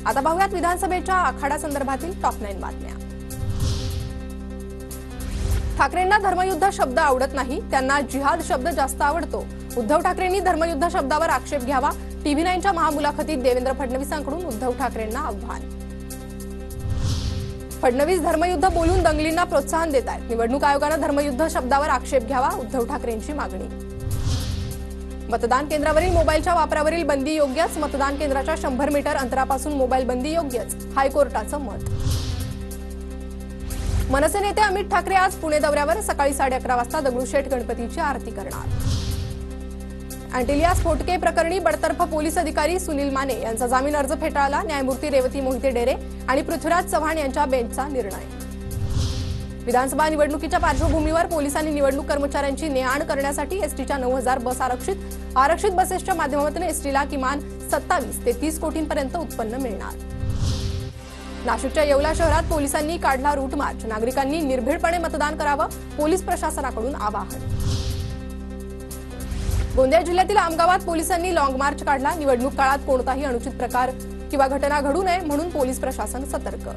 आता पाहूयात विधानसभेच्या आखाडा संदर्भातील टॉप 9 बातम्या। ठाकरेंना धर्मयुद्ध शब्द आवडत नाही, त्यांना जिहाद शब्द जास्त आवडतो। उद्धव ठाकरेंनी धर्मयुद्ध शब्दावर आक्षेप घ्यावा। टीव्ही 9च्या महामुलाखतीत देवेंद्र फडणवीसांकडून उद्धव ठाकरेंना आव्हान। फडणवीस धर्मयुद्ध बोलून दंगलींना प्रोत्साहन देत आहेत। निवडणूक आयोगाने धर्मयुद्ध शब्दावर आक्षेप घ्यावा, उद्धव ठाकरेंची मागणी। मतदान केंद्रावरील मोबाईलच्या वापरावरील बंदी योग्यच, मतदान केंद्राच्या 100 मीटर अंतरापासून मोबाईल बंदी योग्यच, हायकोर्टाचं मत। मनसे नेते अमित ठाकरे आज पुणे दौऱ्यावर, सकाळी 11:30 वाजता दगडूशेठ गणपतीची आरती करणार। अँटिलिया स्फोटके प्रकरणी बडतर्फ पोलीस अधिकारी सुनील माने यांचा जामीन अर्ज फेटाळला। न्यायमूर्ती रेवती मोहिते डेरे आणि पृथ्वीराज चव्हाण यांच्या बेंचचा निर्णय। विधानसभा निवडणुकीच्या पार्श्वभूमीवर पोलिसांनी निवडणूक कर्मचाऱ्यांची ने-आण करण्यासाठी एसटीच्या 9000 बस आरक्षित बसेसच्या माध्यमातून एसटीला किमान 27 ते 30 कोटींपर्यंत उत्पन्न मिळणार। नाशिकच्या येवला शहरात पोलिसांनी काढला रूट मार्च, नागरिकांनी निर्भीडपणे मतदान करावं, पोलीस प्रशासनाकडून आवाहन। गोंदिया जिल्ह्यातील आमगावात पोलिसांनी लॉंग मार्च काढला। निवडणूक काळात कोणताही अनुचित प्रकार किंवा घटना घडू नये म्हणून पोलीस प्रशासन सतर्क।